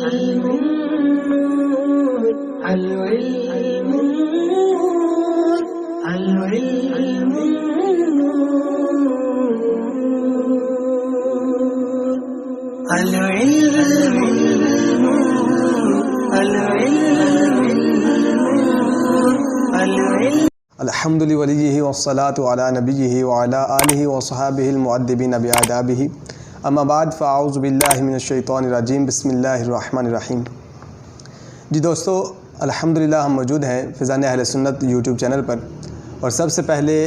अल्हम्दुलिल्लाहि वलिय्यिहि वस्सलातु अला नबिय्यिहि व अला आलिहि व सहाबिहिल मुअद्दिबीन बिआदाबिहि अम्मा बाद फ़अऊज़ु बिल्लाहि मिनश शैतानिर रजीम बिस्मिल्लाहिर रहमानिर रहीम। जी दोस्तों, अल्हम्दुलिल्लाह हम मौजूद हैं फ़ैज़ान अहले सुन्नत यूट्यूब चैनल पर। और सबसे पहले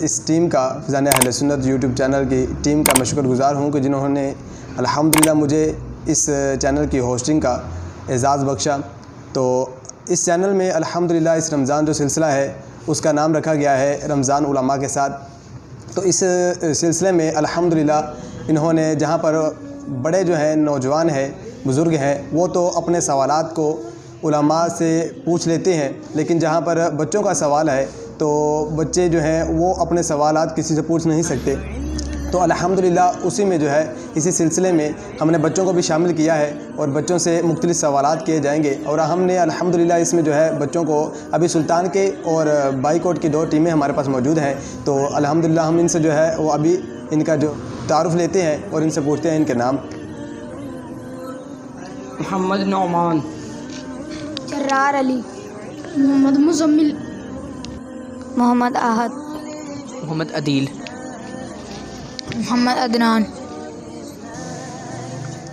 इस टीम का, फ़ैज़ान अहले सुन्नत यूट्यूब चैनल की टीम का मैं शुक्रगुज़ार हूँ कि जिन्होंने अल्हम्दुलिल्लाह मुझे इस चैनल की होस्टिंग का एज़ाज़ बख्शा। तो इस चैनल में अल्हम्दुलिल्लाह इस रमज़ान जो सिलसिला है उसका नाम रखा गया है रमज़ान उलमा के साथ। तो इस सिलसिले में अल्हम्दुलिल्लाह इन्होंने जहाँ पर बड़े जो हैं नौजवान हैं, बुज़ुर्ग हैं, वो तो अपने सवालात को उलमा से पूछ लेते हैं, लेकिन जहाँ पर बच्चों का सवाल है तो बच्चे जो हैं वो अपने सवालात किसी से पूछ नहीं सकते। तो अल्हम्दुलिल्लाह उसी में जो है इसी सिलसिले में हमने बच्चों को भी शामिल किया है और बच्चों से मुख्तलिफ़ सवालात किए जाएंगे। और हमने अल्हम्दुलिल्लाह इसमें जो है बच्चों को अभी सुल्तान के और बाईकोट की दो टीमें हमारे पास मौजूद हैं। तो अल्हम्दुलिल्लाह हम इनसे जो है वो अभी इनका जो तारुफ़ लेते हैं और इनसे पूछते हैं इनके नाम। मोहम्मद नौमान, जर्रार अली, मोहम्मद मुज़म्मिल, मोहम्मद आहद, मोहम्मद अदील, मोहम्मद अदनान।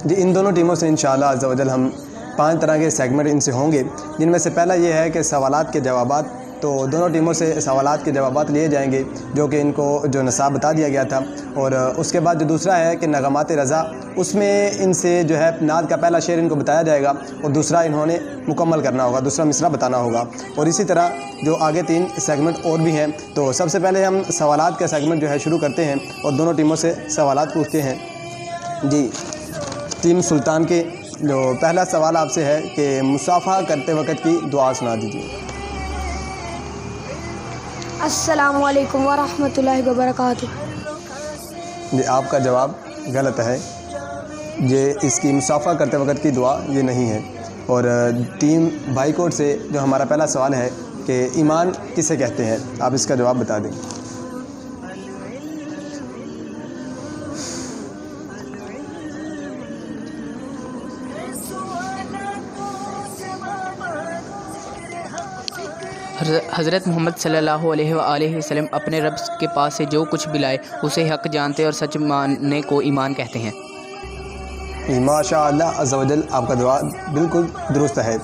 जी, इन दोनों टीमों से इंशाअल्लाह अज़्ज़ा वजल हम 5 तरह के सेगमेंट इनसे होंगे, जिनमें से पहला ये है कि सवालात के जवाबात। तो दोनों टीमों से सवालात के जवाबात लिए जाएंगे जो कि इनको जो नसाब बता दिया गया था। और उसके बाद जो दूसरा है कि नगमात रज़ा, उसमें इनसे जो है नात का पहला शेर इनको बताया जाएगा और दूसरा इन्होंने मुकम्मल करना होगा, दूसरा मिसरा बताना होगा। और इसी तरह जो आगे 3 सेगमेंट और भी हैं। तो सबसे पहले हम सवालात का सेगमेंट जो है शुरू करते हैं और दोनों टीमों से सवालात पूछते हैं। जी, टीम सुल्तान के जो पहला सवाल आपसे है कि मुसाफ़ा करते वक़्त की दुआ सुना दीजिए। अस्सलामु अलैकुम व रहमतुल्लाहि व बरकातुहू। जी, आपका जवाब गलत है। ये इसकी मुसाफ़ा करते वक़्त की दुआ ये नहीं है। और टीम बाईकोट से जो हमारा पहला सवाल है कि ईमान किसे कहते हैं, आप इसका जवाब बता दें। हज़रत मोहम्मद सल्लल्लाहु अलैहि वसल्लम अपने रब के पास से जो कुछ भी लाए उसे हक़ जानते और सच मानने को ईमान कहते हैं। माशाअल्लाह अज़्ज़ा वजल, आपका जवाब बिल्कुल दुरुस्त है।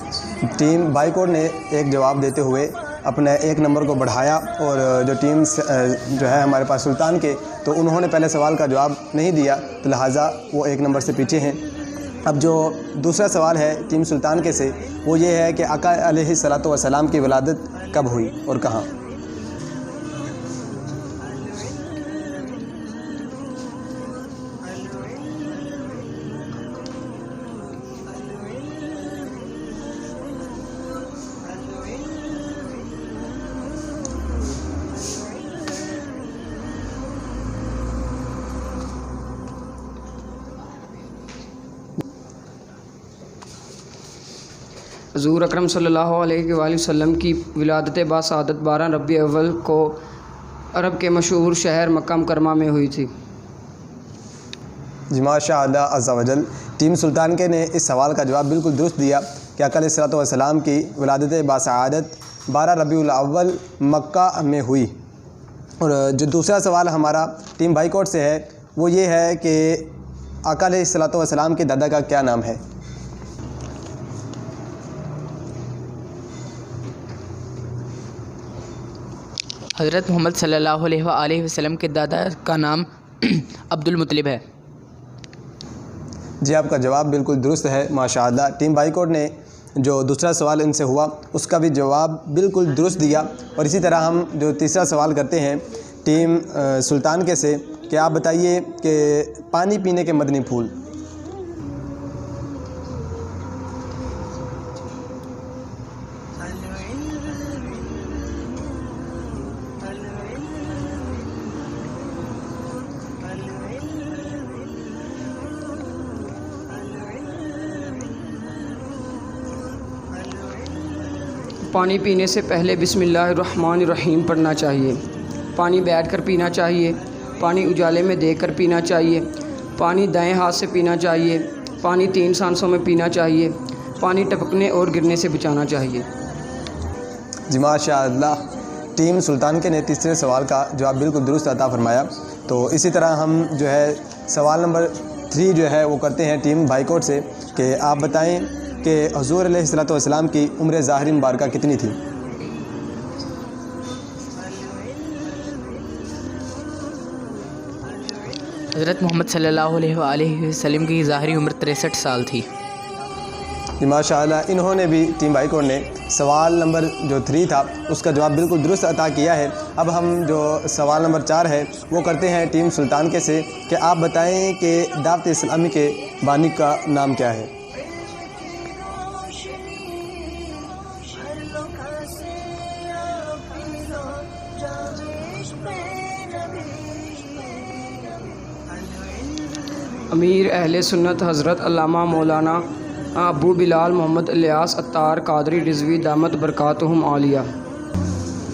टीम बाईकोट ने एक जवाब देते हुए अपने 1 नंबर को बढ़ाया। और जो टीम जो है हमारे पास सुल्तान के, तो उन्होंने पहले सवाल का जवाब नहीं दिया, तो लिहाजा वो 1 नंबर से पीछे हैं। अब जो दूसरा सवाल है टीम सुल्तान के से, वो ये है कि आका अलैहिस्सलातु वस्सलाम की विलादत कब हुई और कहाँ। हज़ूर अकरम सल्लल्लाहु अलैहि वसल्लम की विलादत बासआदत 12 रबी अव्वल को अरब के मशहूर शहर मक्का मुकरमा में हुई थी। जी, माशाअल्लाह अज़्ज़ा वजल, टीम सुल्तान के ने इस सवाल का जवाब बिल्कुल दुरुस्त दिया कि आका अलैहिस्सलातु वस्सलाम की विलादत बासआदत 12 रबीउल अव्वल मक्का में हुई। और जो दूसरा सवाल हमारा टीम बाईकोट से है वो ये है कि आका अलैहिस्सलातु वस्सलाम के दादा का क्या नाम है। हज़रत मोहम्मद सल्लल्लाहु अलैहि वसल्लम के दादा का नाम अब्दुल मुत्तलिब है। जी, आपका जवाब बिल्कुल दुरुस्त है माशाअल्लाह। टीम बाईकोट ने जो दूसरा सवाल इनसे हुआ उसका भी जवाब बिल्कुल दुरुस्त दिया। और इसी तरह हम जो तीसरा सवाल करते हैं टीम सुल्तान के से कि आप बताइए कि पानी पीने के मदनी फूल। पानी पीने से पहले बिस्मिल्लाहिर्रहमानिर्रहीम पढ़ना चाहिए। पानी बैठकर पीना चाहिए। पानी उजाले में देखकर पीना चाहिए। पानी दाएं हाथ से पीना चाहिए। पानी 3 सांसों में पीना चाहिए। पानी टपकने और गिरने से बचाना चाहिए। जी माशाअल्लाह, टीम सुल्तान के ने तीसरे सवाल का जवाब बिल्कुल दुरुस्त अता फरमाया। तो इसी तरह हम जो है सवाल नंबर 3 जो है वो करते हैं टीम बाइकोट से कि आप बताएं कि हुज़ूर अलैहिस्सलातु वस्सलाम की उम्र ज़ाहिरी मुबारका कितनी थी। हज़रत मोहम्मद सल्लल्लाहु अलैहि वसल्लम की ज़ाहिरी उम्र 63 साल थी। जी माशाअल्लाह, इन्होंने भी टीम बाइकोट ने सवाल नंबर जो 3 था उसका जवाब बिल्कुल दुरुस्त अता किया है। अब हम जो सवाल नंबर 4 है वो करते हैं टीम सुल्तान के से कि आप बताएं कि दावत इस्लामी के बानी का नाम क्या है। अमीर अहले सुन्नत हज़रत अल्लामा मौलाना अबू बिलाल मोहम्मद इलियास अत्तार कादरी रिज़वी दामत बरकातुहुम आलिया।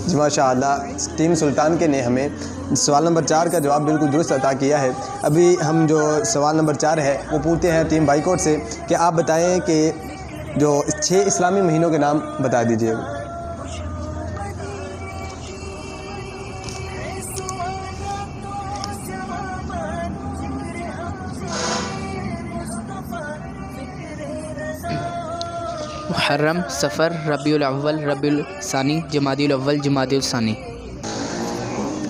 जी माशाअल्लाह, टीम सुल्तान के ने हमें सवाल नंबर 4 का जवाब बिल्कुल दुरुस्त अता किया है। अभी हम जो सवाल नंबर 4 है वो पूछते हैं टीम बाइकोट से कि आप बताएं कि जो 6 इस्लामी महीनों के नाम बता दीजिए। मुहर्रम, सफ़र, रबीउल अव्वल, रबीउल सानी, जमादिउल अव्वल, जमादिउल सानी।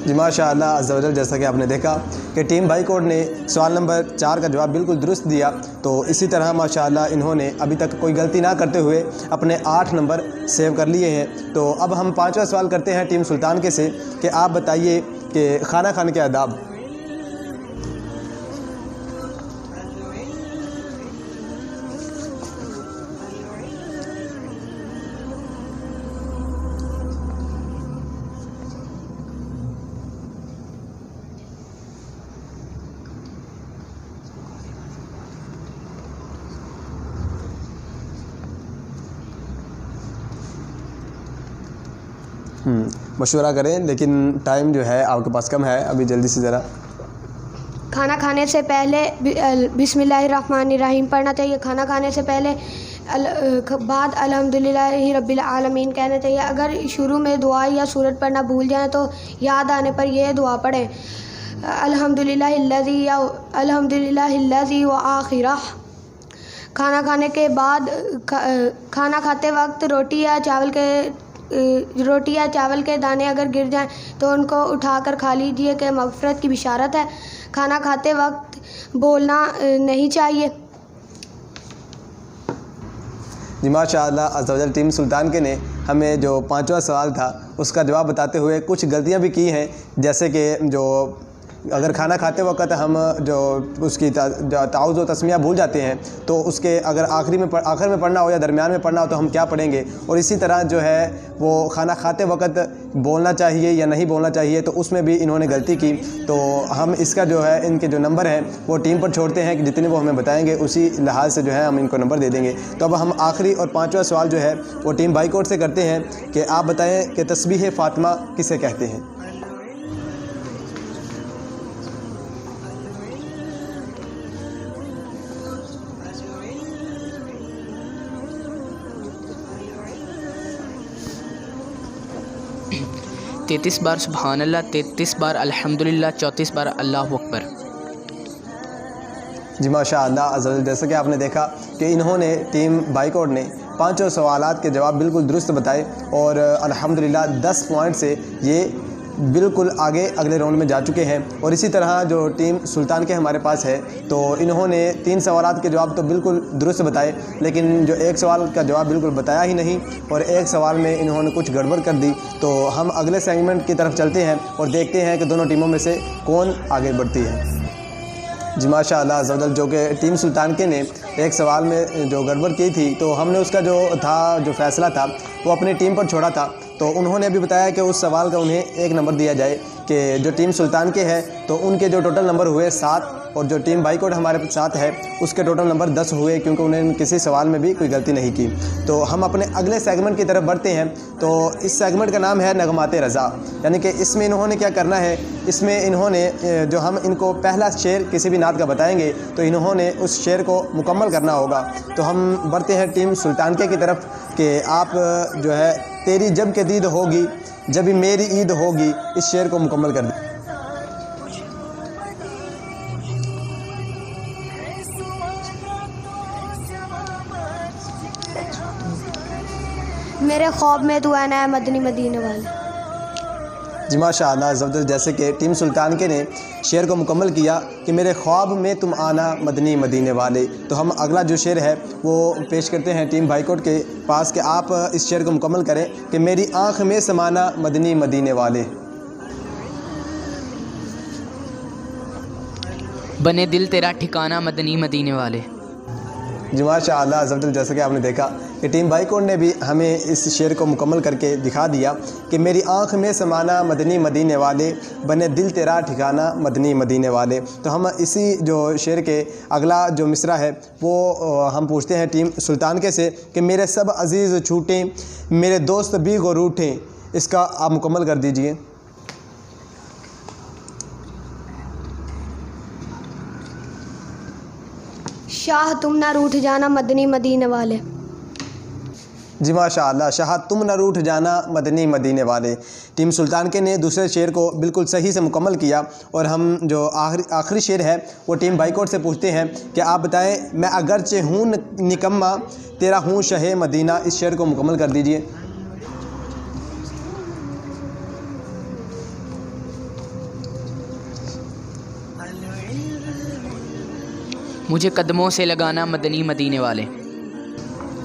जी माशाअल्लाह अज़्ज़ा वजल, जैसा कि आपने देखा कि टीम बाइकोट ने सवाल नंबर 4 का जवाब बिल्कुल दुरुस्त दिया। तो इसी तरह माशाअल्लाह इन्होंने अभी तक कोई गलती ना करते हुए अपने 8 नंबर सेव कर लिए हैं। तो अब हम 5वां सवाल करते हैं टीम सुल्तान के से कि आप बताइए कि खाना खाने के आदाब। मशवरा करें, लेकिन टाइम जो है आपके पास कम है, अभी जल्दी से ज़रा। खाना खाने से पहले बिस्मिल्लाहिर्रहमानिर्रहीम पढ़ना चाहिए। खाना खाने से पहले बाद अल्हम्दुलिल्लाहि रब्बिल आलमीन कहना चाहिए। अगर शुरू में दुआ या सूरत पढ़ना भूल जाएं तो याद आने पर यह दुआ पढ़ें, अल्हम्दुलिल्लाहिल्लज़ी व आखिरह। खाना खाने के बाद खाना खाते वक्त रोटी या चावल के दाने अगर गिर जाएं तो उनको उठाकर खा लीजिए कि मग़फ़िरत की बिशारत है। खाना खाते वक्त बोलना नहीं चाहिए। जी माशाअल्लाह अज़्ज़ा वजल, टीम सुल्तान के ने हमें जो 5वां सवाल था उसका जवाब बताते हुए कुछ गलतियां भी की हैं, जैसे कि जो अगर खाना खाते वक्त हम जो उसकी ताउज़ व तस्मिया भूल जाते हैं तो उसके अगर आखिर में पढ़ना हो या दरमियान में पढ़ना हो तो हम क्या पढ़ेंगे। और इसी तरह जो है वो खाना खाते वक्त बोलना चाहिए या नहीं बोलना चाहिए, तो उसमें भी इन्होंने गलती की। तो हम इसका जो है इनके जो नंबर हैं वो टीम पर छोड़ते हैं कि जितने वो हमें बताएंगे उसी लिहाज से जो है हम इनको नंबर दे देंगे। तो अब हम आखिरी और 5वां सवाल जो है वो टीम बाइकोट से करते हैं कि आप बताएँ कि तस्बीह फ़ातिमा किसे कहते हैं। तैंतीस बार सुबहान अल्लाह, 33 बार अल्हम्दुलिल्लाह, 34 बार अल्लाहु अकबर। जी माशाअल्लाह अज़्ज़ा वजल, जैसा कि आपने देखा कि इन्होंने टीम बाइकोट ने 5 सवालात के जवाब बिल्कुल दुरुस्त बताए और अल्हम्दुलिल्लाह 10 पॉइंट से ये बिल्कुल आगे अगले राउंड में जा चुके हैं। और इसी तरह जो टीम सुल्तान के हमारे पास है तो इन्होंने 3 सवालात के जवाब तो बिल्कुल दुरुस्त बताए, लेकिन जो एक सवाल का जवाब बिल्कुल बताया ही नहीं और एक सवाल में इन्होंने कुछ गड़बड़ कर दी। तो हम अगले सेगमेंट की तरफ चलते हैं और देखते हैं कि दोनों टीमों में से कौन आगे बढ़ती है। जी माशाअल्लाह अज़्ज़ा वजल, जो कि टीम सुल्तान के ने एक सवाल में जो गड़बड़ की थी तो हमने उसका जो फ़ैसला था वो अपनी टीम पर छोड़ा था। तो उन्होंने अभी बताया कि उस सवाल का उन्हें 1 नंबर दिया जाए कि जो टीम सुल्तान के है तो उनके जो टोटल नंबर हुए 7 और जो टीम बाइकआउट हमारे साथ है उसके टोटल नंबर 10 हुए, क्योंकि उन्होंने किसी सवाल में भी कोई गलती नहीं की। तो हम अपने अगले सेगमेंट की तरफ बढ़ते हैं। तो इस सेगमेंट का नाम है नगमाते रज़ा, यानी कि इसमें इन्होंने क्या करना है, इसमें इन्होंने जो हम इनको पहला शेर किसी भी नात का बताएंगे तो इन्होंने उस शेर को मुकम्मल करना होगा। तो हम बढ़ते हैं टीम सुल्तानके की तरफ कि आप जो है तेरी जब के दीद होगी जब भी मेरी ईद होगी, इस शेर को मुकम्मल कर दें। मेरे ख्वाब में तू आना है मदनी मदीने वाले। जी माशाअल्लाह ज़बरदस्त। जैसे कि टीम सुल्तानके ने शेर को मुकम्मल किया कि मेरे ख्वाब में तुम आना मदनी मदीने वाले। तो हम अगला जो शेर है वो पेश करते हैं टीम बाइकआउट के पास कि आप इस शेर को मुकम्मल करें कि मेरी आँख में समाना मदनी मदीने वाले। बने दिल तेरा ठिकाना मदनी मदीने वाले। जी माशाअल्लाह ज़बरदस्त। जैसे कि आपने देखा कि टीम बाइकआउट ने भी हमें इस शेर को मुकम्मल करके दिखा दिया कि मेरी आँख में समाना मदनी मदीने वाले, बने दिल तेरा ठिकाना मदनी मदीने वाले। तो हम इसी जो शेर के अगला जो मिसरा है वो हम पूछते हैं टीम सुल्तानके से कि मेरे सब अज़ीज़ छूटें, मेरे दोस्त भी गौर उठें। इसका आप मुकम्मल कर दीजिए। शाह तुम ना रूठ जाना मदनी मदीने वाले। जी माशाअल्लाह। शाह तुम न रूठ जाना मदनी मदीने वाले। टीम सुल्तानके ने दूसरे शेर को बिल्कुल सही से मुकम्मल किया। और हम जो आखिरी शेर है वो टीम बाइकआउट से पूछते हैं कि आप बताएं, मैं अगरचे हूँ निकम्मा तेरा हूँ शहे मदीना। इस शेर को मुकम्मल कर दीजिए। मुझे कदमों से लगाना मदनी मदीने वाले।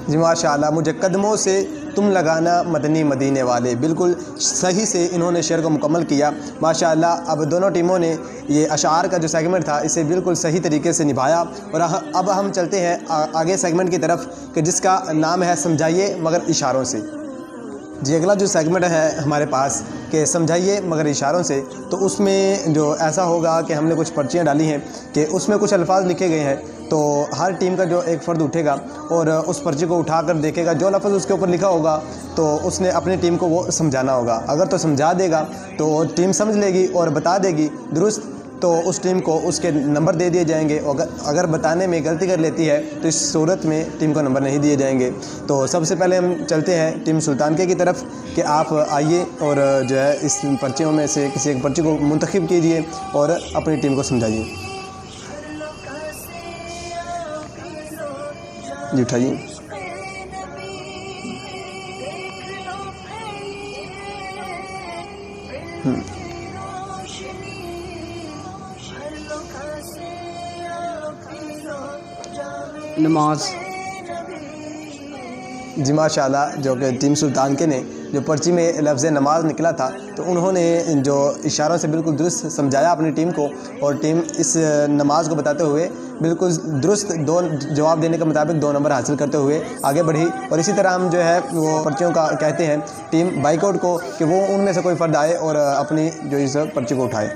जी माशाअल्लाह। मुझे कदमों से तुम लगाना मदनी मदीने वाले। बिल्कुल सही से इन्होंने शेर को मुकम्मल किया माशाअल्लाह। अब दोनों टीमों ने ये अशार का जो सेगमेंट था इसे बिल्कुल सही तरीके से निभाया। और अब हम चलते हैं आगे सेगमेंट की तरफ कि जिसका नाम है समझाइए मगर इशारों से। जी अगला जो सेगमेंट है हमारे पास कि समझाइए मगर इशारों से, तो उसमें जो ऐसा होगा कि हमने कुछ पर्चियाँ डाली हैं कि उसमें कुछ अल्फाज लिखे गए हैं। तो हर टीम का जो एक फ़र्द उठेगा और उस पर्ची को उठाकर देखेगा, जो लफ्ज़ उसके ऊपर लिखा होगा तो उसने अपनी टीम को वो समझाना होगा। अगर तो समझा देगा तो टीम समझ लेगी और बता देगी दुरुस्त, तो उस टीम को उसके नंबर दे दिए जाएंगे। अगर बताने में गलती कर लेती है तो इस सूरत में टीम को नंबर नहीं दिए जाएंगे। तो सबसे पहले हम चलते हैं टीम सुल्तानके की तरफ कि आप आइए और जो है इस पर्चियों में से किसी एक पर्ची को मुंतखब कीजिए और अपनी टीम को समझाइए। जी उठाइए। नमाज। जी माशाअल्लाह। जो कि टीम सुल्तानके ने जो पर्ची में लफ्ज़ नमाज निकला था तो उन्होंने जो इशारों से बिल्कुल दुरुस्त समझाया अपनी टीम को, और टीम इस नमाज को बताते हुए बिल्कुल दुरुस्त दो जवाब देने के मुताबिक 2 नंबर हासिल करते हुए आगे बढ़ी। और इसी तरह हम जो है वो पर्चियों का कहते हैं टीम बाइकआउट को कि वो उनमें से कोई फ़र्द आए और अपनी जो इस पर्ची को उठाए।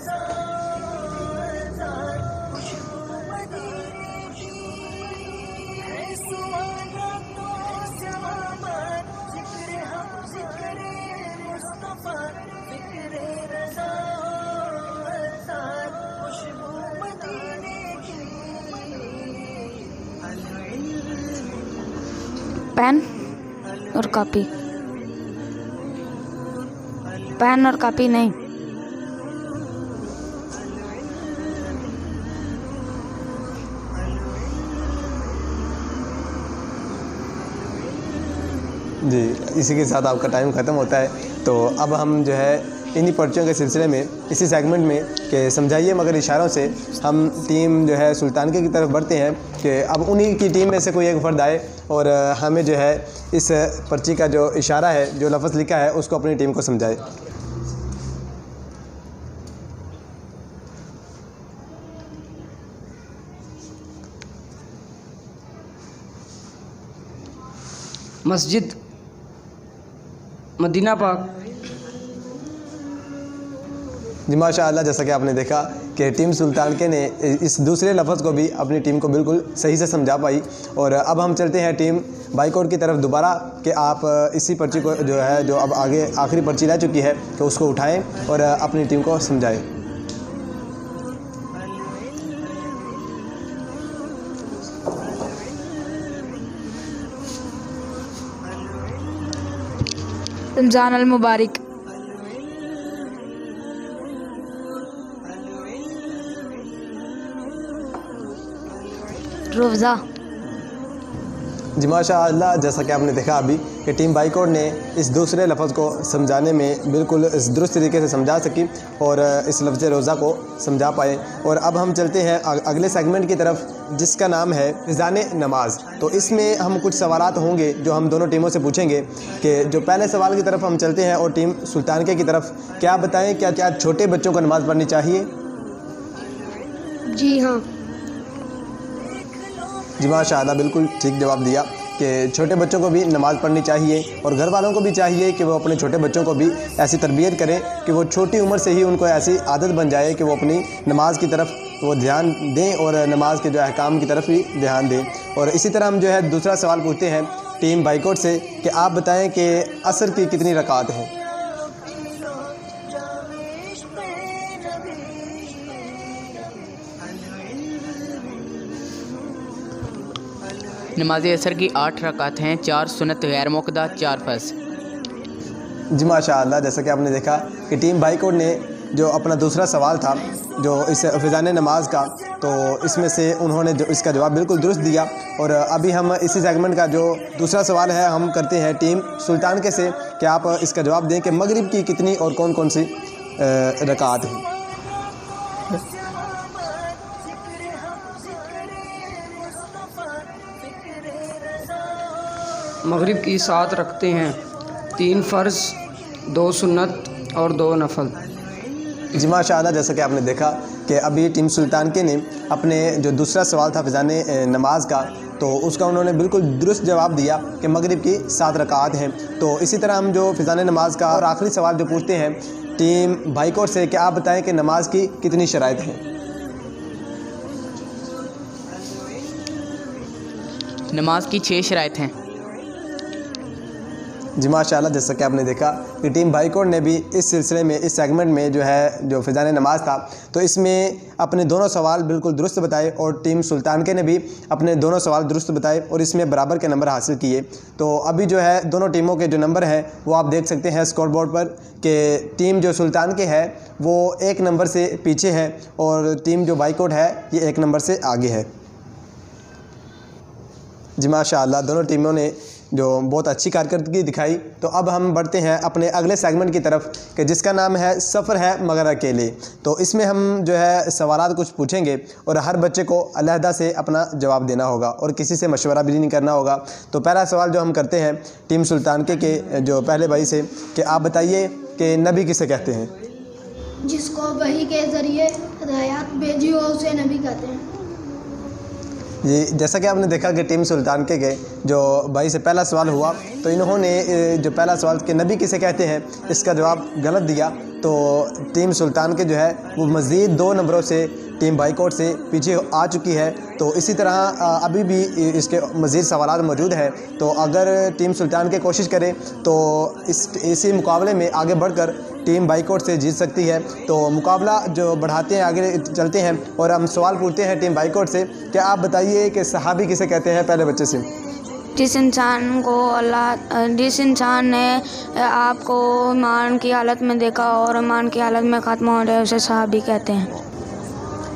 पेन और कॉपी। पेन और कॉपी नहीं। जी इसी के साथ आपका टाइम ख़त्म होता है। तो अब हम जो है इन्हीं पर्चियों के सिलसिले में इसी सेगमेंट में कि समझाइए मगर इशारों से हम टीम जो है सुल्तानके की तरफ बढ़ते हैं कि अब उन्हीं की टीम में से कोई एक फ़र्द आए और हमें जो है इस पर्ची का जो इशारा है, जो लफ्ज़ लिखा है, उसको अपनी टीम को समझाए। मस्जिद, मदीना पाक। जी माशाअल्लाह। जैसा कि आपने देखा कि टीम सुल्तान के ने इस दूसरे लफ्ज़ को भी अपनी टीम को बिल्कुल सही से समझा पाई। और अब हम चलते हैं टीम बाइकआउट की तरफ दोबारा कि आप इसी पर्ची को जो है, जो अब आगे आखिरी पर्ची रह चुकी है, कि उसको उठाएं और अपनी टीम को समझाएं। रमज़ान अल मुबारक। रोज़ा। जी माशाअल्लाह, जैसा कि आपने देखा अभी कि टीम बाइकआउट ने इस दूसरे लफ्ज़ को समझाने में बिल्कुल इस दुरुस्त तरीके से समझा सकी और इस लफ्ज़ रोज़ा को समझा पाए। और अब हम चलते हैं अगले सेगमेंट की तरफ, जिसका नाम है फ़िज़ाने नमाज। तो इसमें हम कुछ सवालात होंगे जो हम दोनों टीमों से पूछेंगे। कि जो पहले सवाल की तरफ हम चलते हैं और टीम सुल्तानके की तरफ, क्या बताएं, क्या छोटे बच्चों को नमाज़ पढ़नी चाहिए? जी हाँ। जी माशाअल्लाह, बिल्कुल ठीक जवाब दिया कि छोटे बच्चों को भी नमाज़ पढ़नी चाहिए और घर वालों को भी चाहिए कि वो अपने छोटे बच्चों को भी ऐसी तरबियत करें कि वो छोटी उम्र से ही उनको ऐसी आदत बन जाए कि वो अपनी नमाज की तरफ वो ध्यान दें और नमाज के जो अहकाम की तरफ भी ध्यान दें। और इसी तरह हम जो है दूसरा सवाल पूछते हैं टीम बाइकआउट से कि आप बताएं कि असर की कितनी रकात हैं? नमाज असर की 8 रकात हैं, 4 सुन्नत गैर मुक़द्दा, 4 फ़र्ज़। जी माशाअल्लाह, जैसा कि आपने देखा कि टीम बाइकआउट ने जो अपना दूसरा सवाल था जो इस फ़िज़ाने नमाज का, तो इसमें से उन्होंने जो इसका जवाब बिल्कुल दुरुस्त दिया। और अभी हम इसी सेगमेंट का जो दूसरा सवाल है हम करते हैं टीम सुल्तानके से कि आप इसका जवाब दें कि मगरिब की कितनी और कौन कौन सी रकात हैं। मगरिब की 7 रखते हैं, 3 फ़र्ज़, 2 सुन्नत और 2 नफल। जी माशाअल्लाह, जैसा कि आपने देखा कि अभी टीम सुल्तानके ने अपने जो दूसरा सवाल था फ़िज़ाने नमाज का, तो उसका उन्होंने बिल्कुल दुरुस्त जवाब दिया कि मगरिब की 7 रकात हैं। तो इसी तरह हम जो फ़िज़ाने नमाज का और आखिरी सवाल जो पूछते हैं टीम बाइकआउट से कि आप बताएं कि नमाज की कितनी शराइत हैं? नमाज की 6 शराइत हैं। जी माशाअल्लाह, जैसा कि आपने देखा कि टीम बाइकआउट ने भी इस सिलसिले में, इस सेगमेंट में जो है जो फ़िज़ाने नमाज था, तो इसमें अपने दोनों सवाल बिल्कुल दुरुस्त बताए और टीम सुल्तानके ने भी अपने दोनों सवाल दुरुस्त बताए और इसमें बराबर के नंबर हासिल किए। तो अभी जो है दोनों टीमों के जो नंबर हैं वो आप देख सकते हैं स्कोर बोर्ड पर कि टीम जो सुल्तानके है वो 1 नंबर से पीछे है और टीम जो बाइकआउट है ये 1 नंबर से आगे है। जी माशाअल्लाह, दोनों टीमों ने जो बहुत अच्छी कारकर्दगी दिखाई। तो अब हम बढ़ते हैं अपने अगले सेगमेंट की तरफ कि जिसका नाम है सफ़र है मगर अकेले। तो इसमें हम जो है सवालात कुछ पूछेंगे और हर बच्चे को अलहदा से अपना जवाब देना होगा और किसी से मशवरा भी नहीं करना होगा। तो पहला सवाल जो हम करते हैं टीम सुल्तानके के जो पहले भाई से कि आप बताइए कि नबी किसे कहते हैं? जिसको वही के ज़रिए हिदायत भेजी हो उसे नबी कहते हैं। जी, जैसा कि आपने देखा कि टीम सुल्तानके के जो भाई से पहला सवाल हुआ तो इन्होंने जो पहला सवाल कि नबी किसे कहते हैं इसका जवाब गलत दिया। तो टीम सुल्तानके जो है वो मज़ीद 2 नंबरों से टीम बाइकआउट से पीछे आ चुकी है। तो इसी तरह अभी भी इसके मज़ीद सवालात मौजूद हैं। तो अगर टीम सुल्तानके कोशिश करे तो इसी मुकाबले में आगे बढ़कर टीम बाइकआउट से जीत सकती है। तो मुकाबला जो बढ़ाते हैं, आगे चलते हैं और हम सवाल पूछते हैं टीम बाइकआउट से कि आप बताइए कि सहाबी किसे कहते हैं? पहले बच्चे से। जिस इंसान ने आपको ईमान की हालत में देखा और ईमान की हालत में ख़त्म हो रहे उसे सहाबी कहते हैं।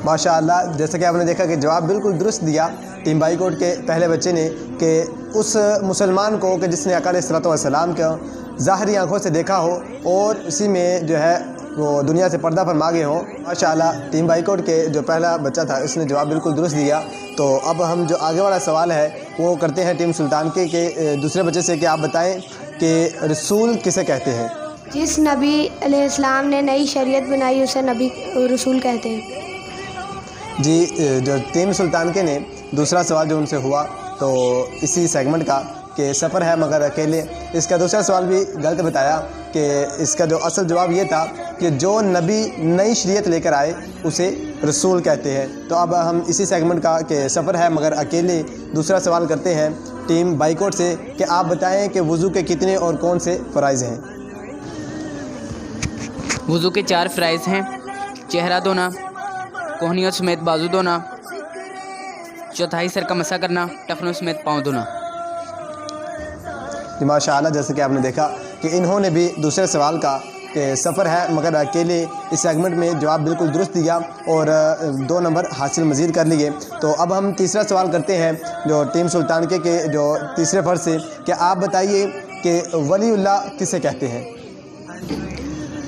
माशाअल्लाह, जैसा कि आपने देखा कि जवाब बिल्कुल दुरुस्त दिया टीम बाइकआउट के पहले बच्चे ने कि उस मुसलमान को कि जिसने आका अलैहिस्सलातु वस्सलाम को ज़ाहरी आँखों से देखा हो और इसी में जो है वो दुनिया से पर्दा फरमा गए हों। माशाअल्लाह, टीम बाइकआउट के जो पहला बच्चा था इसने जवाब बिल्कुल दुरुस्त दिया। तो अब हम जो आगे वाला सवाल है वो करते हैं टीम सुल्तानके के दूसरे बच्चे से कि आप बताएं कि रसूल किसे कहते हैं? जिस नबी अलैहिस्सलाम ने नई शरीयत बनाई उसे नबी रसूल कहते हैं। जी, जो टीम सुल्तानके ने दूसरा सवाल जो उनसे हुआ तो इसी सेगमेंट का कि सफ़र है मगर अकेले। इसका दूसरा सवाल भी गलत बताया कि इसका जो असल जवाब ये था कि जो नबी नई शरीयत लेकर आए उसे रसूल कहते हैं। तो अब हम इसी सेगमेंट का कि सफ़र है मगर अकेले दूसरा सवाल करते हैं टीम बाइकआउट से कि आप बताएं कि वज़ू के कितने और कौन से फ़राइज़ हैं। वज़ू के 4 फ़राइज़ हैं, चेहरा धोना, कोहनियों समेत बाजू धोना, चौथाई सर का मसा करना, टखनों समेत पाँव धोना। जी माशाअल्लाह, जैसे कि आपने देखा कि इन्होंने भी दूसरे सवाल का कि सफ़र है मगर अकेले इस सेगमेंट में जवाब बिल्कुल दुरुस्त दिया और 2 नंबर हासिल मज़ीद कर लिए। तो अब हम तीसरा सवाल करते हैं जो टीम सुल्तान के जो तीसरे फ़र्ज से कि आप बताइए कि वलीउल्लाह किसे कहते हैं।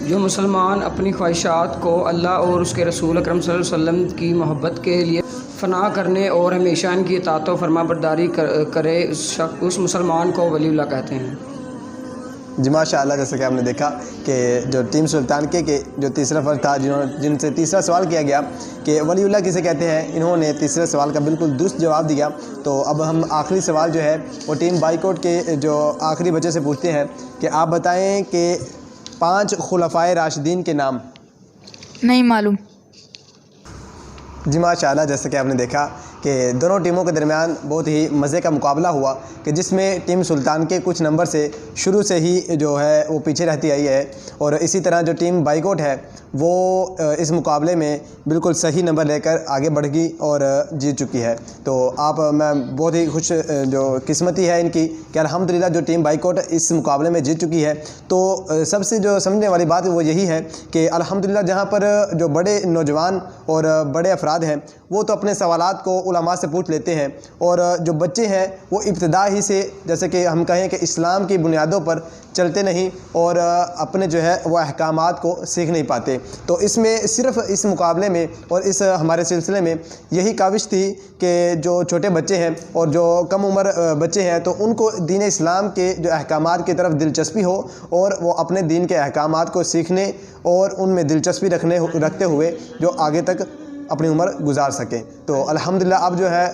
जो मुसलमान अपनी ख्वाहिशात को अल्लाह और उसके रसूल अकरम सल्लल्लाहु अलैहि वसल्लम की मोहब्बत के लिए फ़ना करने और हमेशा इनकी इताअत व फरमाबरदारी करे उस मुसलमान को वलीउल्लाह कहते हैं। जी माशाअल्लाह, जैसे कि आपने देखा कि जो टीम सुल्तान के जो तीसरा फ़र्ज था जिनसे तीसरा सवाल किया गया कि वलीउल्लाह किसे कहते हैं, इन्होंने तीसरे सवाल का बिल्कुल दुरुस्त जवाब दिया। तो अब हम आखिरी सवाल जो है वो टीम बाइकआउट के जो आखिरी बच्चे से पूछते हैं कि आप बताएं कि 5 खुलफाए राशिदीन के नाम। नहीं मालूम। जी माशाअल्लाह, जैसे कि आपने देखा कि दोनों टीमों के दरमियान बहुत ही मज़े का मुकाबला हुआ कि जिसमें टीम सुल्तान के कुछ नंबर से शुरू से ही जो है वो पीछे रहती आई है और इसी तरह जो टीम बाइकआउट है वो इस मुकाबले में बिल्कुल सही नंबर लेकर आगे बढ़ गई और जीत चुकी है। तो मैं बहुत ही खुश जो किस्मती है इनकी कि अल्हम्दुलिल्लाह जो टीम बाइकआउट इस मुकाबले में जीत चुकी है। तो सबसे जो समझने वाली बात वो यही है कि अल्हम्दुलिल्लाह जहाँ पर जो बड़े नौजवान और बड़े अफराद हैं वो तो अपने सवालात को उलमा से पूछ लेते हैं और जो बच्चे हैं वो इब्तिदा ही से जैसे कि हम कहें कि इस्लाम की बुनियादों पर चलते नहीं और अपने जो है वो अहकामात को सीख नहीं पाते। तो इसमें सिर्फ़ इस मुकाबले में और इस हमारे सिलसिले में यही काविश थी कि जो छोटे बच्चे हैं और जो कम उम्र बच्चे हैं तो उनको दीन इस्लाम के जो अहकामात की तरफ दिलचस्पी हो और वो अपने दीन के अहकामात को सीखने और उनमें दिलचस्पी रखते हुए जो आगे तक अपनी उम्र गुजार सकें। तो अल्हम्दुलिल्लाह अब जो है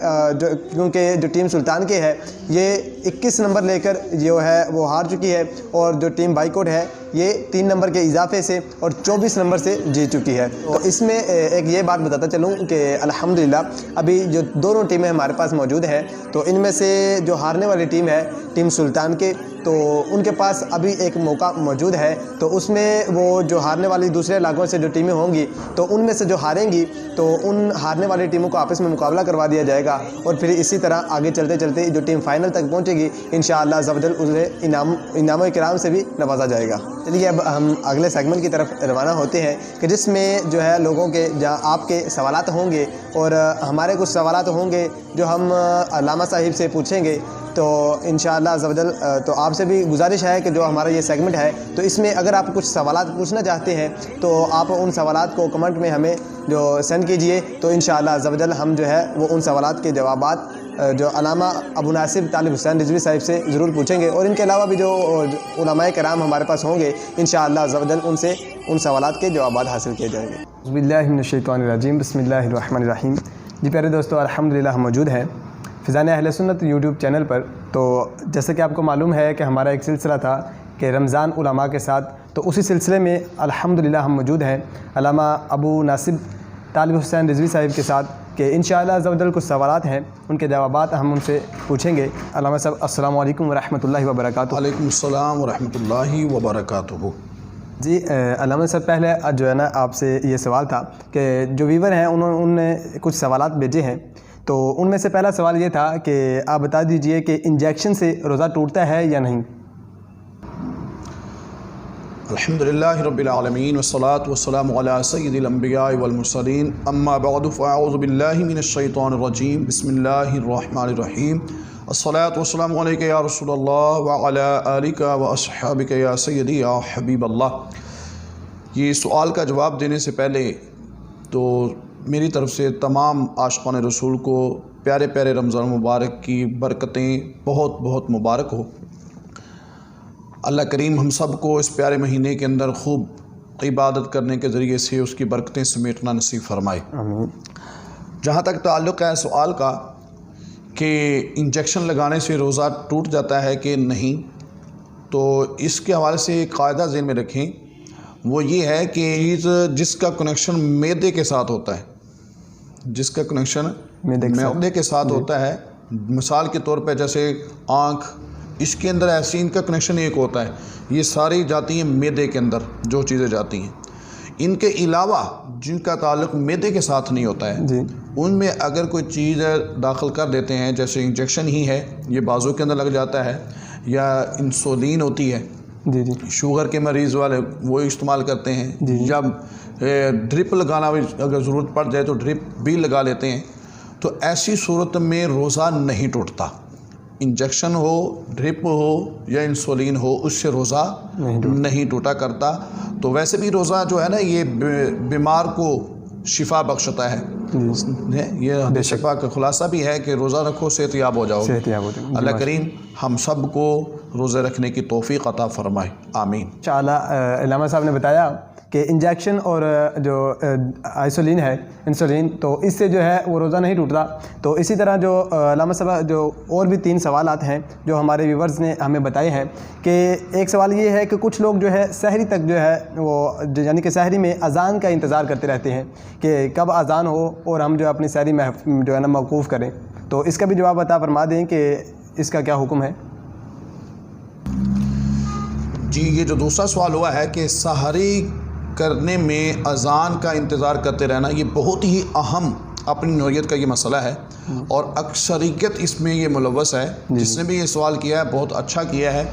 क्योंकि जो टीम सुल्तान के है ये 21 नंबर लेकर जो है वो हार चुकी है और जो टीम बाइकआउट है ये 3 नंबर के इजाफे से और 24 नंबर से जीत चुकी है। तो इसमें एक ये बात बताता चलूँ कि अल्हम्दुलिल्लाह अभी जो दोनों टीमें हमारे पास मौजूद हैं तो इनमें से जो हारने वाली टीम है टीम सुल्तान के तो उनके पास अभी एक मौका मौजूद है। तो उसमें वो जो हारने वाली दूसरे इलाकों से जो टीमें होंगी तो उनमें से जो हारेंगी तो उन हारने वाली टीमों को आपस में मुकाबला करवा दिया जाएगा और फिर इसी तरह आगे चलते चलते जो टीम फाइनल तक पहुंचेगी इंशाअल्लाह अज़्ज़ व जल उन्हें इनाम इकराम से भी नवाजा जाएगा। चलिए अब हम अगले सेगमेंट की तरफ रवाना होते हैं कि जिसमें जो है लोगों के जहाँ आपके सवालात होंगे और हमारे कुछ सवालात होंगे जो हम अल्लामा साहिब से पूछेंगे। तो इंशाअल्लाह अज़्ज़ व जल तो आपसे भी गुजारिश है कि जो हमारा ये सेगमेंट है तो इसमें अगर आप कुछ सवालात पूछना चाहते हैं तो आप उन सवालात को कमेंट में हमें जो सेंड कीजिए। तो इंशाअल्लाह अज़्ज़ व जल हम जो है वो उन सवालात के जवाबात जो अल्लामा अबू नासिब तालिब हुसैन रिजवी साहिब से ज़रूर पूछेंगे और इनके अलावा भी जो उलमाए कराम हमारे पास होंगे इंशाअल्लाह अज़्ज़ व जल उनसे उन सवालात के जवाबात हासिल किए जाएंगे। बिस्मिल्लाहि मिनश्शैतानिर्रजीम बिस्मिल्लाहिर रहमानिर रहीम। जी प्यारे दोस्तों, अल्हम्दुलिल्लाह हम मौजूद हैं फ़िज़ान अहले सुन्नत यूट्यूब चैनल पर। तो जैसे कि आपको मालूम है कि हमारा एक सिलसिला था कि रमज़ान उलमा के साथ, तो उसी सिलसिले में अल्हम्दुलिल्लाह हम मौजूद हैं अल्लामा अबू नासिब तालिब हुसैन रिजवी साहिब के साथ कि इंशाअल्लाह अज़्ज़ व जल कुछ सवालात हैं उनके जवाबात हम उनसे पूछेंगे। अल्लामा साहब अस्सलामु अलैकुम व रहमतुल्लाहि व बरकातुहू। वालेकुम अस्सलाम व रहमतुल्लाहि व बरकातुहू। जी अल्लामा साहब, पहले जो है ना आपसे ये सवाल था कि जो व्यूवर हैं उन्होंने कुछ सवालात भेजे हैं तो उनमें से पहला सवाल ये था कि आप बता दीजिए कि इंजेक्शन से रोज़ा टूटता है या नहीं। अल्हम्दुलिल्लाहि रब्बिल आलमीन वस्सलातु वस्सलामु अला सय्यिदिल अंबिया वल मुरसलीन अम्मा बअदु फ़अऊज़ु बिल्लाहि मिनश शैतानिर रजीम बिस्मिल्लाहिर रहमानिर रहीम अस्सलातु वस्सलामु अलैका या रसूलल्लाह व अला आलिका व अस्हाबिका या सय्यदी या हबीबल्लाह। ये सवाल का जवाब देने से पहले तो मेरी तरफ़ से तमाम आशिक़ान रसूल को प्यारे प्यारे रमज़ान मुबारक की बरकतें बहुत बहुत मुबारक हो। अल्लाह करीम हम सब को इस प्यारे महीने के अंदर खूब इबादत करने के ज़रिए से उसकी बरकतें समेटना नसीब फरमाए। आमीन। जहाँ तक ताल्लुक़ है सवाल का कि इंजेक्शन लगाने से रोज़ा टूट जाता है कि नहीं, तो इसके हवाले से एक कायदा ज़हन में रखें, वो ये है कि जिसका कनेक्शन मैदे के साथ होता है, जिसका कनेक्शन मैदे के साथ होता है, मिसाल के तौर पे जैसे आँख, इसके अंदर ऐसे इनका कनेक्शन एक होता है, ये सारी जाती हैं मैदे के अंदर जो चीज़ें जाती हैं। इनके अलावा जिनका ताल्लुक़ मैदे के साथ नहीं होता है, उनमें अगर कोई चीज़ दाखिल कर देते हैं, जैसे इंजेक्शन ही है, ये बाजू के अंदर लग जाता है, या इंसुलिन होती है, शुगर के मरीज़ वाले वो इस्तेमाल करते हैं, या ड्रिप लगाना अगर ज़रूरत पड़ जाए तो ड्रिप भी लगा लेते हैं, तो ऐसी सूरत में रोज़ा नहीं टूटता। इंजेक्शन हो, ड्रिप हो या इंसुलिन हो, उससे रोज़ा नहीं टूटा करता। तो वैसे भी रोज़ा जो है ना, ये बीमार को शिफा बख्शता है। ये शिफा का खुलासा भी है कि रोज़ा रखो सेहतयाब हो जाओ। अल्लाह करीम हम सब को रोज़े रखने की तौफीक अता फरमाए, आमीन। इंशाअल्लाह। इलामा साहब ने बताया कि इंजेक्शन और जो इंसुलिन है, इंसुलिन, तो इससे जो है वो रोज़ा नहीं टूटता। तो इसी तरह जो इलामा साहब जो और भी 3 सवालात हैं जो हमारे व्यूवर्स ने हमें बताए हैं, कि एक सवाल ये है कि कुछ लोग जो है सहरी तक जो है वो यानी कि सहरी में अज़ान का इंतज़ार करते रहते हैं कि कब अज़ान हो और हम जो अपनी सहरी में जो है ना मौकूफ़ करें। तो इसका भी जवाब अता फरमा दें कि इसका क्या हुक्म है। जी, ये जो दूसरा सवाल हुआ है कि सहरी करने में अज़ान का इंतज़ार करते रहना, ये बहुत ही अहम अपनी नौइयत का ये मसला है और अक्सरियत इसमें ये मुलव्वस है। जिसने भी ये सवाल किया है बहुत अच्छा किया है।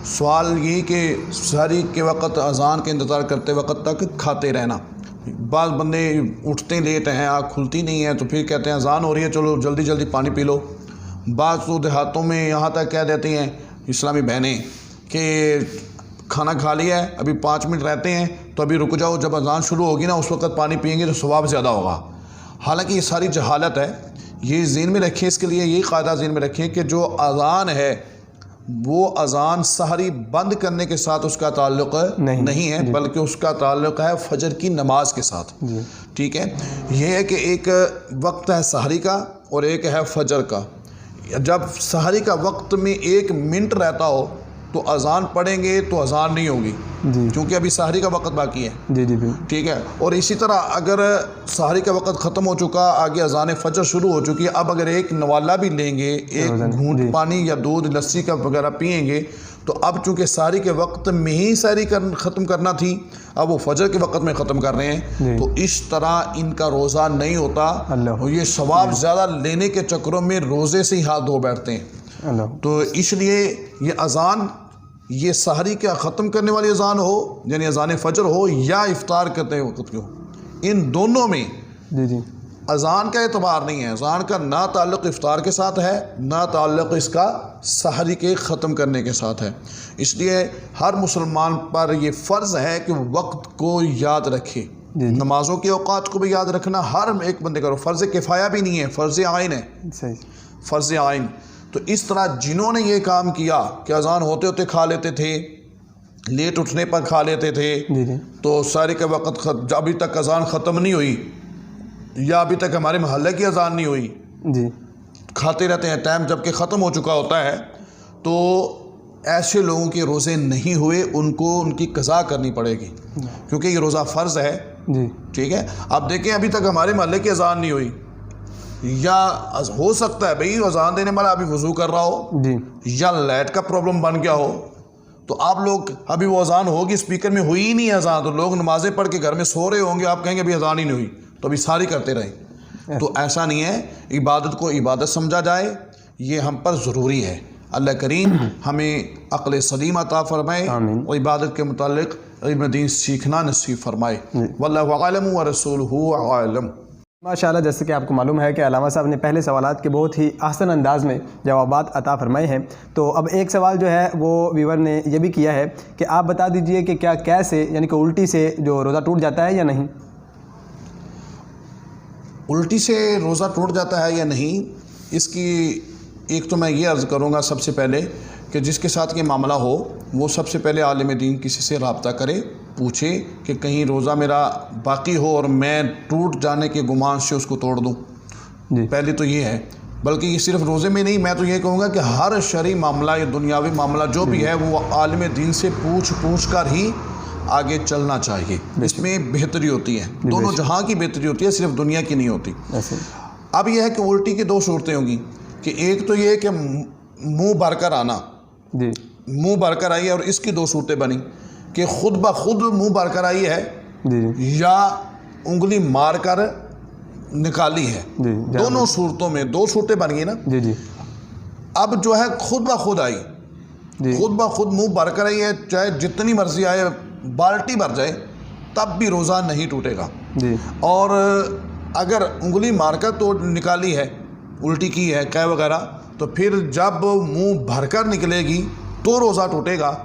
सवाल ये कि सहरी के वक़्त अज़ान के इंतज़ार करते वक़्त तक खाते रहना। बाज़ बंदे उठते लेट हैं, आँख खुलती नहीं है, तो फिर कहते हैं अज़ान हो रही है, चलो जल्दी जल्दी पानी पी लो। बाज़ तो देहातों में यहाँ तक कह देती हैं इस्लामी बहनें कि खाना खा लिया है, अभी 5 मिनट रहते हैं, तो अभी रुक जाओ, जब अज़ान शुरू होगी ना उस वक़्त पानी पिएंगे तो सवाब ज़्यादा होगा। हालांकि ये सारी जहालत है। ये ज़हन में रखें, इसके लिए यही क़ायदा ज़हन में रखें कि जो अज़ान है वो अज़ान सहरी बंद करने के साथ उसका ताल्लुक़ नहीं है, बल्कि उसका ताल्लुक़ है फ़जर की नमाज के साथ। ठीक है, ये है कि एक वक्त है सहरी का और एक है फ़जर का। जब सहरी का वक्त में 1 मिनट रहता हो तो अज़ान पढ़ेंगे तो अज़ान नहीं होगी, क्योंकि अभी सहरी का वक्त बाकी है। ठीक है, और इसी तरह अगर सहरी का वक्त ख़त्म हो चुका, आगे अज़ान फ़जर शुरू हो चुकी है, अब अगर एक नवाला भी लेंगे, एक घूंट पानी या दूध लस्सी का वगैरह पिएंगे, तो अब चूँकि सहरी के वक्त में ही सहरी ख़त्म करना थी, अब वो फजर के वक्त में ख़त्म कर रहे हैं, तो इस तरह इनका रोज़ा नहीं होता। और ये सवाब ज़्यादा लेने के चक्करों में रोज़े से ही हाथ धो बैठते हैं। तो इसलिए ये अज़ान, ये सहरी का ख़त्म करने वाली अज़ान हो, यानी अज़ान फ़जर हो, या इफ्तार करते वक्त की हो, इन दोनों में अज़ान का एतबार नहीं है। अज़ान का ना ताल्लुक़ इफ्तार के साथ है, ना ताल्लुक़ इसका सहरी के ख़त्म करने के साथ है। इसलिए हर मुसलमान पर यह फ़र्ज़ है कि वक्त को याद रखे। नमाज़ों के औक़ात को भी याद रखना हर एक बंदे का फ़र्ज़ किफ़ाया भी नहीं है, फ़र्ज़ आइन है, फ़र्ज़ आइन। तो इस तरह जिन्होंने ये काम किया कि अज़ान होते होते खा लेते थे, लेट उठने पर खा लेते थे, तो सारे के वक़्त अभी तक अज़ान ख़त्म नहीं हुई या अभी तक हमारे मोहल्ले की अज़ान नहीं हुई, खाते रहते हैं, टाइम जबकि ख़त्म हो चुका होता है, तो ऐसे लोगों के रोज़े नहीं हुए, उनको उनकी क़ज़ा करनी पड़ेगी, क्योंकि ये रोज़ा फ़र्ज़ है। ठीक है, अब देखें अभी तक हमारे मोहल्ले की अज़ान नहीं हुई, या हो सकता है भाई अज़ान देने वाला अभी वज़ू कर रहा हो, या लाइट का प्रॉब्लम बन गया हो, तो आप लोग अभी वो अज़ान होगी, स्पीकर में हुई ही नहीं अज़ान, तो लोग नमाज़ें पढ़ के घर में सो रहे होंगे, आप कहेंगे अभी अज़ान ही नहीं हुई, तो अभी सारी करते रहे। तो ऐसा नहीं है, इबादत को इबादत समझा जाए, ये हम पर ज़रूरी है। अल्लाह करीम हमें अक़ल सलीम अता फ़रमाए और इबादत के मुतालिक इल्म दीन सीखना नसीब फ़रमाए। वल्लाहु अअलम व रसूलुहु अअलम। माशाअल्लाह, जैसे कि आपको मालूम है कि अल्लामा साहब ने पहले सवालात के बहुत ही आसान अंदाज़ में जवाबात अता फरमाए हैं। तो अब एक सवाल जो है वो व्यूवर ने ये भी किया है कि आप बता दीजिए कि क्या कैसे, यानी कि उल्टी से जो रोज़ा टूट जाता है या नहीं? उल्टी से रोज़ा टूट जाता है या नहीं, इसकी एक तो मैं ये अर्ज़ करूँगा सबसे पहले कि जिसके साथ ये मामला हो वो सबसे पहले आलिम दीन किसी से रब्ता करे, पूछे कि कहीं रोज़ा मेरा बाकी हो और मैं टूट जाने के गुमान से उसको तोड़ दूँ। पहले तो ये है। बल्कि ये सिर्फ रोज़े में नहीं, मैं तो ये कहूँगा कि हर शरई मामला या दुनियावी मामला जो भी है वो आलिम दीन से पूछ कर ही आगे चलना चाहिए। इसमें बेहतरी होती है, दोनों जहाँ की बेहतरी होती है, सिर्फ दुनिया की नहीं होती। अब यह है कि उल्टी की दो सूरतें होंगी कि एक तो ये कि मुंह भरकर आना, मुंह भरकर आई है, और इसकी दो सूरतें बनी कि खुद ब खुद मुंह भरकर आई है या उंगली मारकर निकाली है। दोनों सूरतों में दो सूरतें बन गई ना। अब जो है खुद ब खुद आई, खुद ब खुद मुंह भरकर आई है, चाहे जितनी मर्जी आए, बाल्टी भर जाए, तब भी रोज़ा नहीं टूटेगा। और अगर उंगली मारकर तो निकाली है, उल्टी की है, कै वगैरह, तो फिर जब मुंह भरकर निकलेगी तो रोज़ा टूटेगा,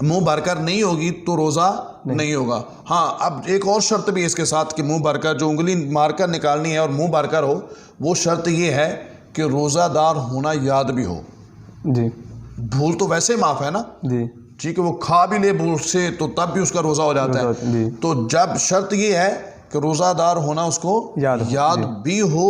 मुंह भरकर नहीं होगी तो रोज़ा नहीं होगा। हाँ, अब एक और शर्त भी इसके साथ कि मुंह भरकर, जो उंगली मारकर निकालनी है और मुंह भरकर हो, वो शर्त ये है कि रोज़ादार होना याद भी हो। भूल तो वैसे माफ़ है ना, ठीक है, वो खा भी ले भूल से तो तब भी उसका रोज़ा हो जाता है। तो जब शर्त ये है कि रोज़ादार होना उसको याद भी हो,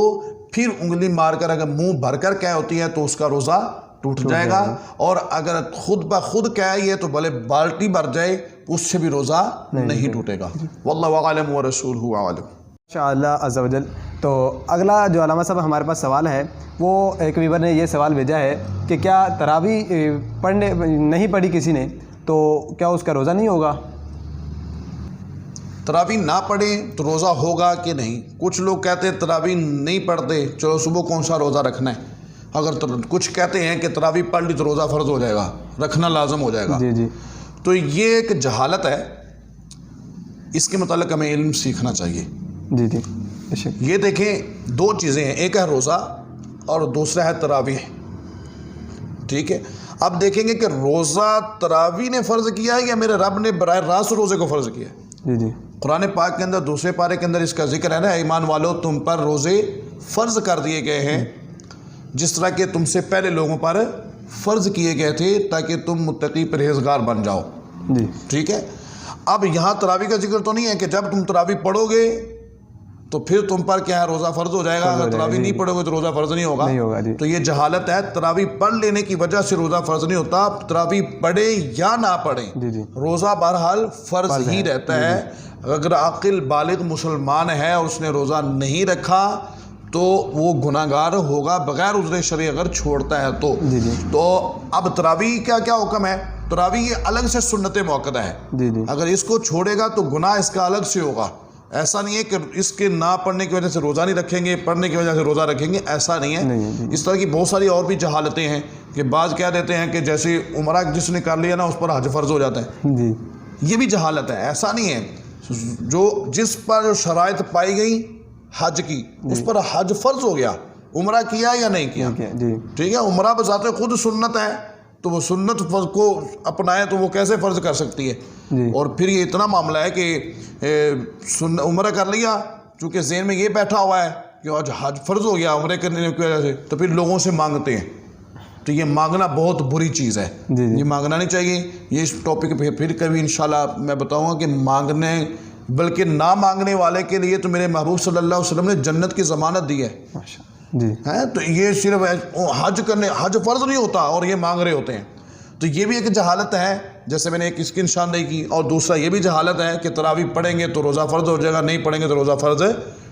फिर उंगली मारकर अगर मुंह भरकर क्या होती है तो उसका रोज़ा टूट जाएगा। और अगर खुद ब खुद क्या है तो भले बाल्टी भर जाए, उससे भी रोज़ा नहीं टूटेगा। वल्लाहु आलम व रसूलुहु आलम। इंशाअल्लाह अज़्ज़ा वजल। तो अगला जो अल्लामा साहब हमारे पास सवाल है, वो एक व्यूवर ने ये सवाल भेजा है कि क्या तरावी पढ़ने नहीं पढ़ी किसी ने तो क्या उसका रोज़ा नहीं होगा? तरावी ना पढ़े तो रोज़ा होगा कि नहीं? कुछ लोग कहते हैं तरावी नहीं पढ़ते, चलो सुबह कौन सा रोज़ा रखना है। अगर कुछ कहते हैं कि तरावी पढ़ ली तो रोज़ा फ़र्ज़ हो जाएगा, रखना लाजम हो जाएगा। तो ये एक जहालत है, इसके मतलब हमें इल्म सीखना चाहिए। ये देखें, दो चीज़ें हैं, एक है रोज़ा और दूसरा है तरावी। ठीक है, अब देखेंगे कि रोज़ा तरावी ने फ़र्ज़ किया है या मेरे रब ने बराह रास्त रोज़े को फ़र्ज़ किया है। कुरान पाक के अंदर दूसरे पारे के अंदर इसका जिक्र है ना, ईमान वालों तुम पर रोज़े फ़र्ज़ कर दिए गए हैं जिस तरह के तुमसे पहले लोगों पर फ़र्ज़ किए गए थे, ताकि तुम मुत्तकी परहेज़गार बन जाओ। ठीक है, अब यहाँ तरावी का जिक्र तो नहीं है कि जब तुम तरावी पढ़ोगे तो फिर तुम पर क्या है, रोज़ा फ़र्ज़ हो जाएगा। अगर तरावी नहीं पढ़ोगे तो रोज़ा फ़र्ज़ नहीं होगा। तो ये जहालत है, तरावी पढ़ लेने की वजह से रोज़ा फ़र्ज़ नहीं होता। तरावी पढ़े या ना पढ़े, रोज़ा बहरहाल फ़र्ज़ ही रहता है। अगर आकिल बालिग मुसलमान है और उसने रोज़ा नहीं रखा तो वो गुनाहगार होगा बग़ैर उज़्र शरई अगर छोड़ता है तो अब तरावी का क्या हुक्म है? तरावी ये अलग से सुन्नत मुअक्कदा है। अगर इसको छोड़ेगा तो गुनाह इसका अलग से होगा। ऐसा नहीं है कि इसके ना पढ़ने की वजह से रोज़ा नहीं रखेंगे, पढ़ने की वजह से रोज़ा रखेंगे, ऐसा नहीं है। इस तरह की बहुत सारी और भी जहालतें हैं कि बाज़ कह देते हैं कि जैसे उम्रा जिसने कर लिया ना उस पर हज फ़र्ज़ हो जाता है। ये भी जहालत है, ऐसा नहीं है। जो जिस पर जो शराइत पाई गई हज की, उस पर हज फ़र्ज़ हो गया, उम्रा किया या नहीं किया। ठीक है, उम्रा बजाते खुद सुन्नत है, तो वो सुन्नत को अपनाए तो वो कैसे फ़र्ज़ कर सकती है। और फिर ये इतना मामला है कि उम्रा कर लिया, चूँकि ज़हन में ये बैठा हुआ है कि आज हज फ़र्ज़ हो गया उम्रे करने की वजह से, तो फिर लोगों से मांगते हैं। तो ये मांगना बहुत बुरी चीज़ है, ये मांगना नहीं चाहिए। ये इस टॉपिक पे फिर कभी इंशाल्लाह मैं बताऊंगा कि मांगने बल्कि ना मांगने वाले के लिए तो मेरे महबूब सल्लल्लाहु अलैहि वसल्लम ने जन्नत की ज़मानत दी है। है तो ये सिर्फ हज फ़र्ज़ नहीं होता और ये मांग रहे होते हैं। तो ये भी एक जहालत है, जैसे मैंने एक इसकी निशानदेही की। और दूसरा ये भी जहालत है कि तरावी पढ़ेंगे तो रोज़ा फ़र्ज़ हो जाएगा, नहीं पढ़ेंगे तो रोज़ा फ़र्ज़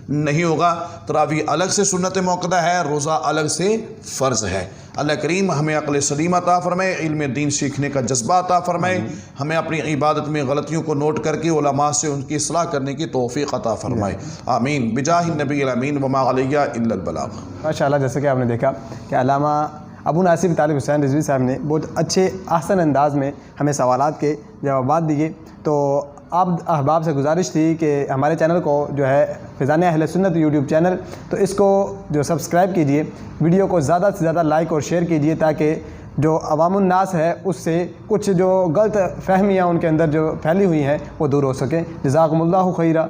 नहीं होगा। तरावी अलग से सुन्नत मुअक्कदा है, रोज़ा अलग से फ़र्ज़ है। अल्लाह करीम हमें अक़ल सलीम अता फ़रमाए, इल्म दीन सीखने का जज्बा अता फ़रमाए, हमें अपनी इबादत में गलतियों को नोट करके उलमा से उनकी इस्लाह करने की तौफ़ीक़ अता फ़रमाए। आमीन बिजाहि नबी अमीन वमा अलैया इल्लल बलाग़। माशाअल्लाह, जैसे कि आपने देखा कि अल्लामा अबू नासिर तालिब हुसैन रिज़वी साहब ने बहुत अच्छे आसान अंदाज़ में हमें सवालात के जवाब दिए। तो आप अहबाब से गुजारिश थी कि हमारे चैनल को जो है फ़ैज़ान अहले सुन्नत यूट्यूब चैनल, तो इसको जो सब्सक्राइब कीजिए, वीडियो को ज़्यादा से ज़्यादा लाइक और शेयर कीजिए, ताकि जो अवामुन्नास है उससे कुछ जो गलत फहमियाँ उनके अंदर जो फैली हुई हैं वो दूर हो सकें। जज़ाकुमुल्लाहु खैरा।